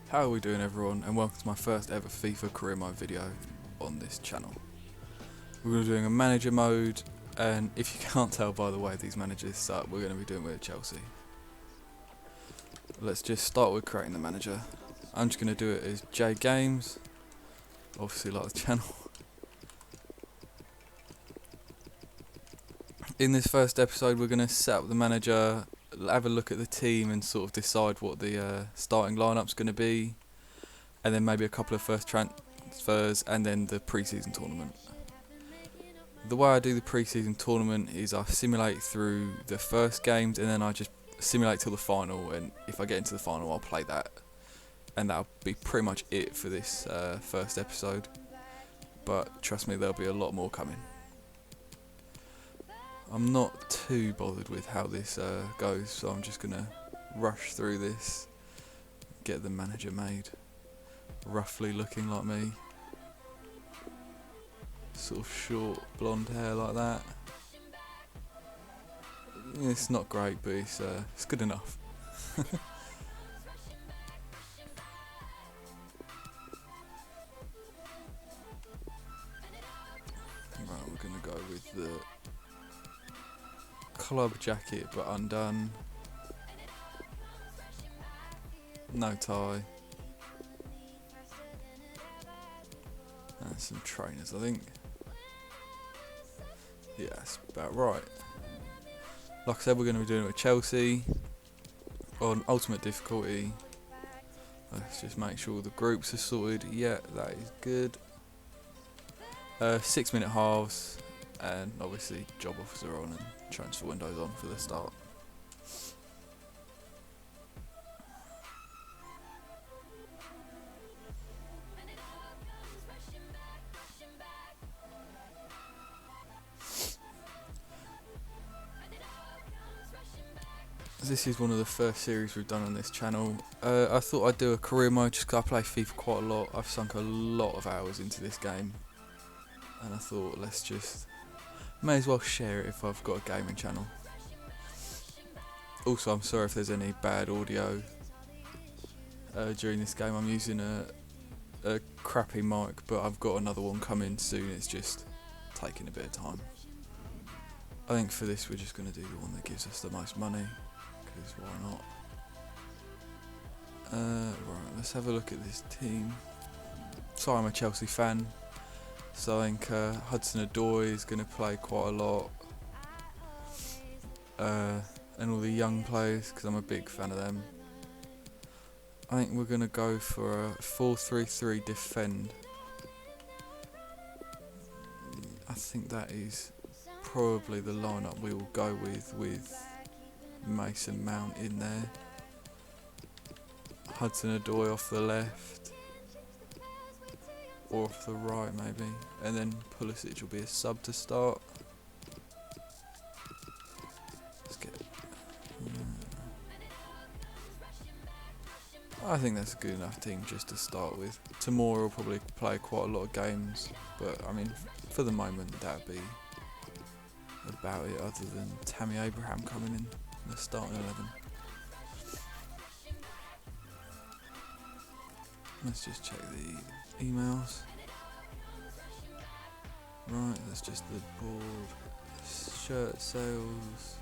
How are we doing, everyone, and welcome to my first ever FIFA career mode video on this channel. We're going to be doing a manager mode, and if you can't tell by the way these managers start, we're going to be doing with Chelsea. Let's just start with creating the manager. I'm just going to do it as J Games, obviously like the channel. In this first episode we're going to set up the manager, have a look at the team and sort of decide what the starting lineup's going to be, and then maybe a couple of first transfers and then the pre-season tournament. The way I do the pre-season tournament is I simulate through the first games and then I just simulate till the final, and if I get into the final I'll play that, and that'll be pretty much it for this first episode, but trust me, there'll be a lot more coming. I'm not too bothered with how this goes, so I'm just going to rush through this, get the manager made, roughly looking like me, sort of short blonde hair like that. It's not great, but it's good enough. Right, we're going to go with the club jacket but undone, no tie, and some trainers, I think. Yeah, that's about right. Like I said, we're going to be doing it with Chelsea on ultimate difficulty. Let's just make sure the groups are sorted. Yeah, that is good. 6-minute halves, and obviously job offers are on and transfer windows on for the start. This is one of the first series we've done on this channel. I thought I'd do a career mode just because I play FIFA quite a lot. I've sunk a lot of hours into this game, and I thought may as well share it if I've got a gaming channel. Also, I'm sorry if there's any bad audio during this game. I'm using a crappy mic, but I've got another one coming soon. It's just taking a bit of time. I think for this we're just going to do the one that gives us the most money, because why not? Right, let's have a look at this team. So I'm a Chelsea fan, so I think Hudson-Odoi is going to play quite a lot, and all the young players, because I'm a big fan of them. I think we're going to go for a 4-3-3 defend. I think that is probably the lineup we will go with Mason Mount in there, Hudson-Odoi off the left or off the right maybe, and then Pulisic will be a sub to start. Let's get. I think that's a good enough team just to start with. Tomorrow will probably play quite a lot of games, but I mean, for the moment that would be about it, other than Tammy Abraham coming in the starting 11. Let's just check the emails. Right, that's just the board. Shirt sales.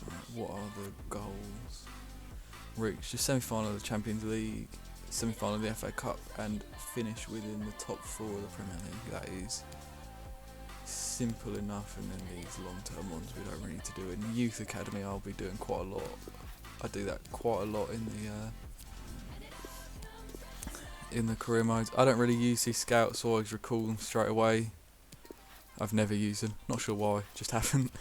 Right, what are the goals? Reach the semi-final of the Champions League, semi-final of the FA Cup, and finish within the top 4 of the Premier League. That is simple enough, and then these long-term ones we don't really need to do. In Youth Academy I'll be doing quite a lot. I do that quite a lot in the career modes. I don't really use these scouts, so I always recall them straight away. I've never used them, not sure why, just haven't.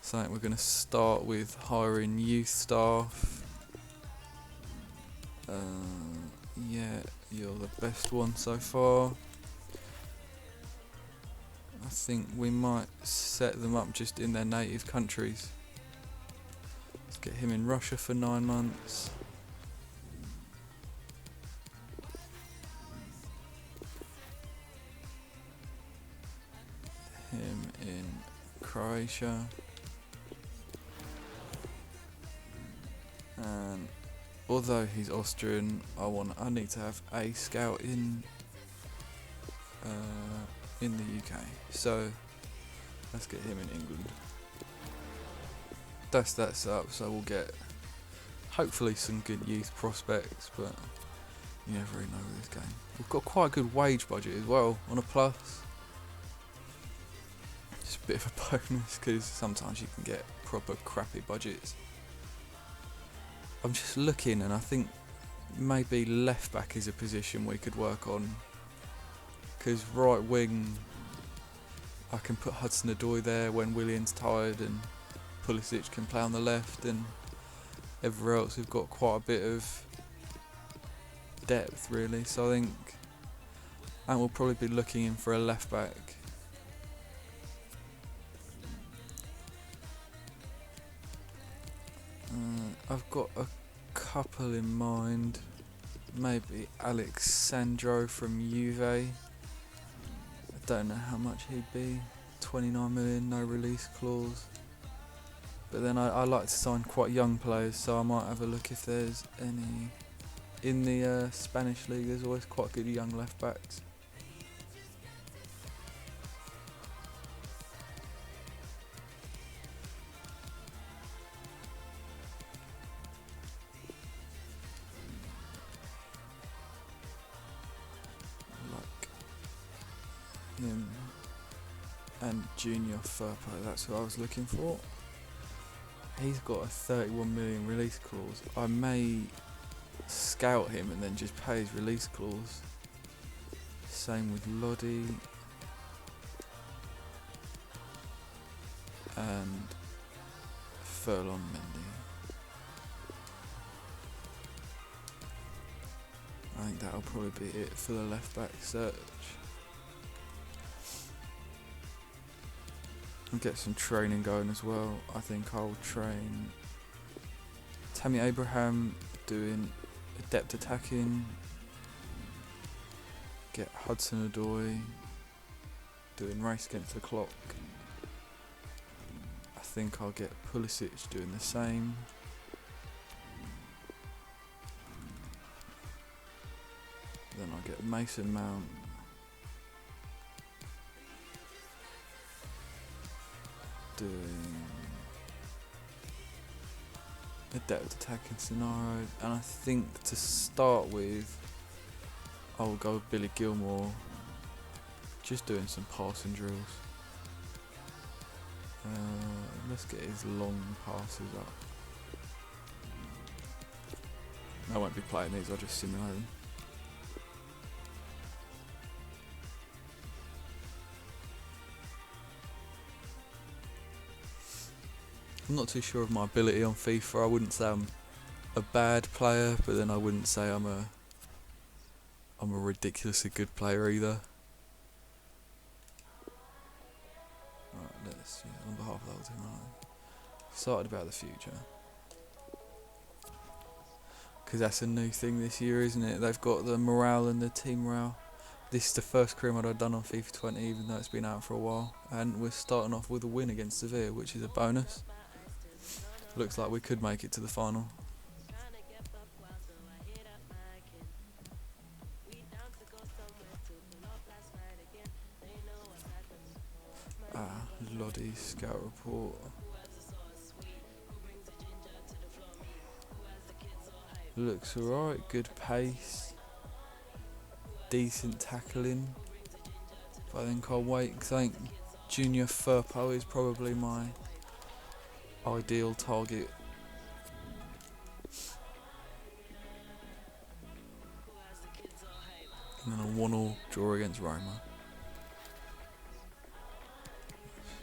So I think we're going to start with hiring youth staff. Yeah, you're the best one so far. I think we might set them up just in their native countries. Let's get him in Russia for 9 months. Him in Croatia. And although he's Austrian, I need to have a scout in the UK. So let's get him in England. That's that set up. So we'll get hopefully some good youth prospects, but you never really know with this game. We've got quite a good wage budget as well on a plus. Just a bit of a bonus because sometimes you can get proper crappy budgets. I'm just looking and I think maybe left back is a position we could work on, because right wing I can put Hudson-Odoi there when Willian's tired and Pulisic can play on the left, and everywhere else we've got quite a bit of depth really. So I think we'll probably be looking in for a left back. I've got a couple in mind. Maybe Alexandro from Juve. I don't know how much he'd be. 29 million, no release clause. But then I like to sign quite young players, so I might have a look if there's any in the Spanish league. There's always quite good young left backs. Him and Junior Firpo, that's who I was looking for. He's got a 31 million release clause. I may scout him and then just pay his release clause. Same with Lodi and Furlong Mendy. I think that'll probably be it for the left back search. And get some training going as well. I think I'll train Tammy Abraham doing adept attacking, get Hudson-Odoi doing race against the clock. I think I'll get Pulisic doing the same. Then I'll get Mason Mount doing adept attacking scenarios, and I think to start with I'll go with Billy Gilmore, just doing some passing drills. Let's get his long passes up. I won't be playing these, I'll just simulate them. I'm not too sure of my ability on FIFA. I wouldn't say I'm a bad player, but then I wouldn't say I'm a ridiculously good player either. Right, let's see. On behalf of the whole team, excited about the future, because that's a new thing this year, isn't it? They've got the morale and the team morale. This is the first career mode I've done on FIFA 20, even though it's been out for a while, and we're starting off with a win against Sevilla, which is a bonus. Looks like we could make it to the final. Lodi's scout report. Looks alright, good pace, decent tackling. But I think I'll wait, because I think Junior Firpo is probably my ideal target. And then a 1-1 draw against Roma.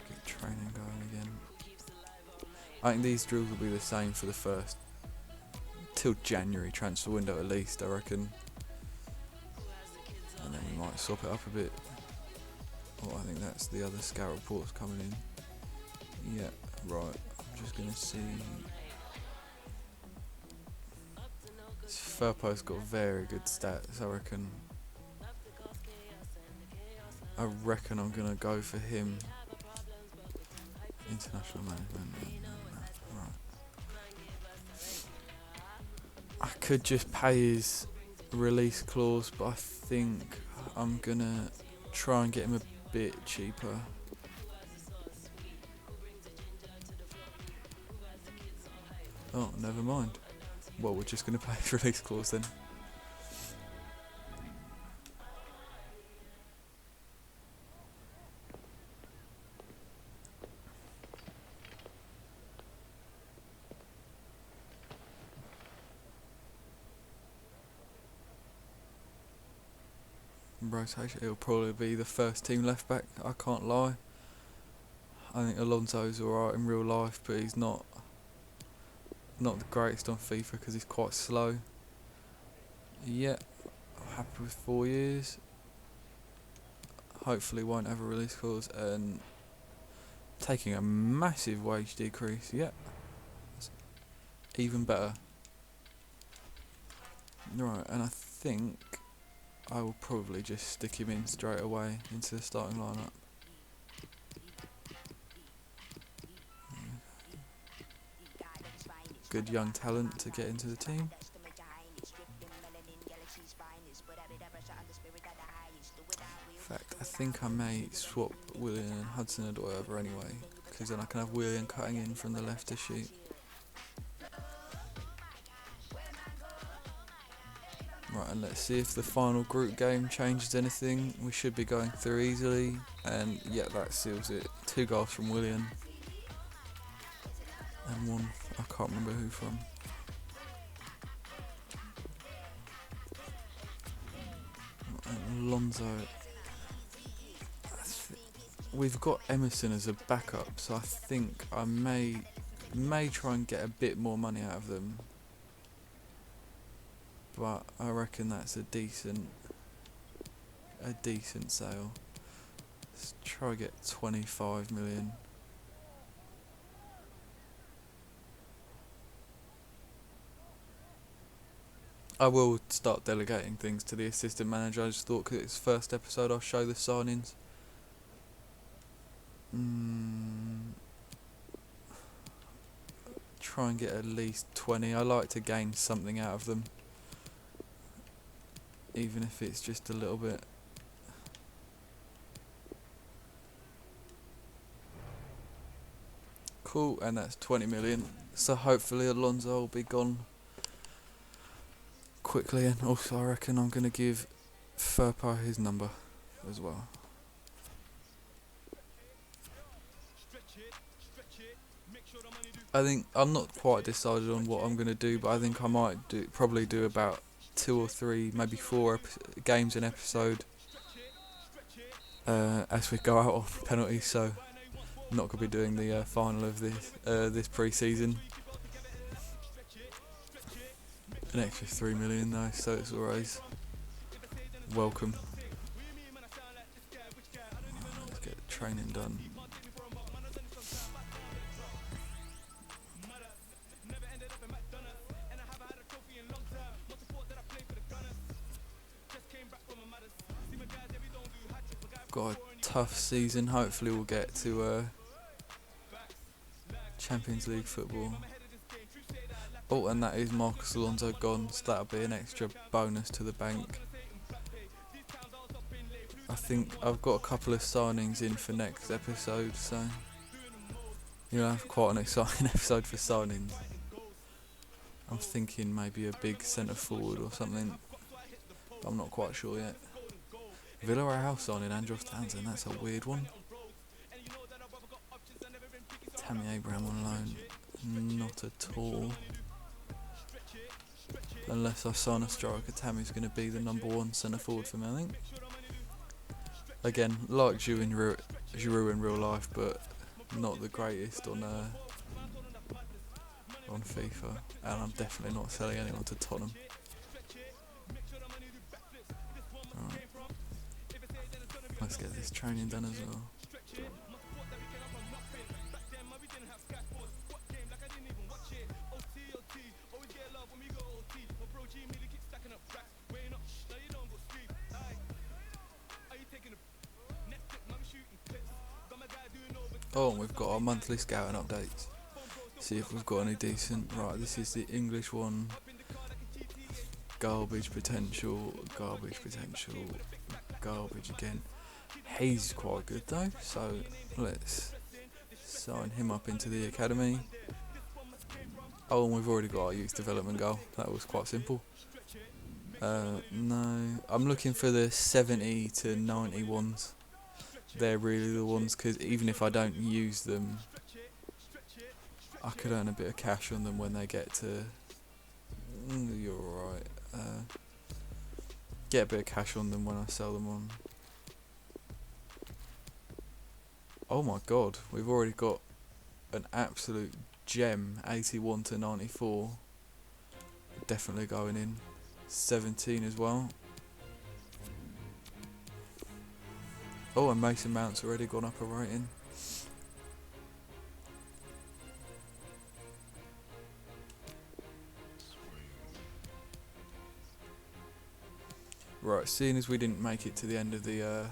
Get training going again. I think these drills will be the same for the first till January transfer window at least, I reckon. And then we might swap it up a bit. Oh, I think that's the other scout reports coming in. Yeah, right. I'm just gonna see. Firpo's got very good stats, I reckon. I'm gonna go for him. International management. Right. could just pay his release clause, but I think I'm gonna try and get him a bit cheaper. Oh, never mind. Well, we're just gonna pay his release clause then. Rotation, it'll probably be the first team left back, I can't lie. I think Alonso's alright in real life, but he's not the greatest on FIFA because he's quite slow. Yeah, I'm happy with 4 years. Hopefully won't have a release clause, and taking a massive wage decrease. Yeah, even better. Right, and I think I will probably just stick him in straight away into the starting lineup. Good young talent to get into the team. In fact, I think I may swap Willian and Hudson Odoi over anyway, because then I can have Willian cutting in from the left to shoot. Right, and let's see if the final group game changes anything. We should be going through easily, and yeah, that seals it. 2 goals from Willian, and 1, I can't remember who from. And Alonso. We've got Emerson as a backup, so I think I may try and get a bit more money out of them. But I reckon that's a decent sale. Let's try to get 25 million. I will start delegating things to the assistant manager. I just thought because it's first episode I'll show the signings. Try and get at least 20. I like to gain something out of them, even if it's just a little bit. Cool, and that's 20 million. So hopefully Alonso will be gone quickly, and also I reckon I'm going to give Furpa his number as well. I think I'm not quite decided on what I'm going to do, but I think I might probably do about 2 or 3, maybe 4 games an episode as we go out on penalties. So I'm not going to be doing the final of this pre-season. An extra 3 million though, so it's always welcome. Let's get the training done. Got a tough season. Hopefully we'll get to Champions League football. Oh, and that is Marcus Alonso gone, so that'll be an extra bonus to the bank. I think I've got a couple of signings in for next episode, so you'll have quite an exciting episode for signings. I'm thinking maybe a big centre forward or something. I'm not quite sure yet. Villarreal signing Andros Townsend, that's a weird one. Tammy Abraham on loan, not at all. Unless I sign a striker, Tammy's going to be the #1 centre forward for me, I think. Again, like Giroud in real life, but not the greatest on FIFA, and I'm definitely not selling anyone to Tottenham. Alright. Let's get this training done as well. Oh, and we've got our monthly scouting updates. See if we've got any decent. Right, this is the English one. garbage potential, garbage potential, garbage again. He's quite good though, so let's sign him up into the academy. Oh, and we've already got our youth development goal. That was quite simple. No, I'm looking for the 70 to 90 ones. They're really the ones, because even if I don't use them, I could earn a bit of cash on them when they get to... you're alright. Get a bit of cash on them when I sell them on. Oh my god, we've already got an absolute gem, 81 to 94. Definitely going in. 17 as well. Oh, and Mason Mount's already gone up a rating. Right, seeing as we didn't make it to the end of the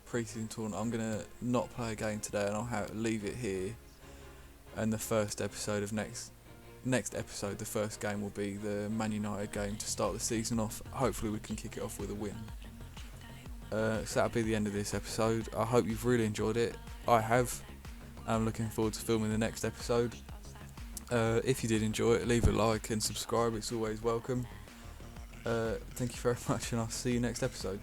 pre-season tournament, I'm going to not play a game today, and I'll leave it here. And the first episode of next episode, the first game will be the Man United game to start the season off. Hopefully we can kick it off with a win. So that'll be the end of this episode. I hope you've really enjoyed it. I have. I'm looking forward to filming the next episode. If you did enjoy it, leave a like and subscribe. It's always welcome. Thank you very much, and I'll see you next episode.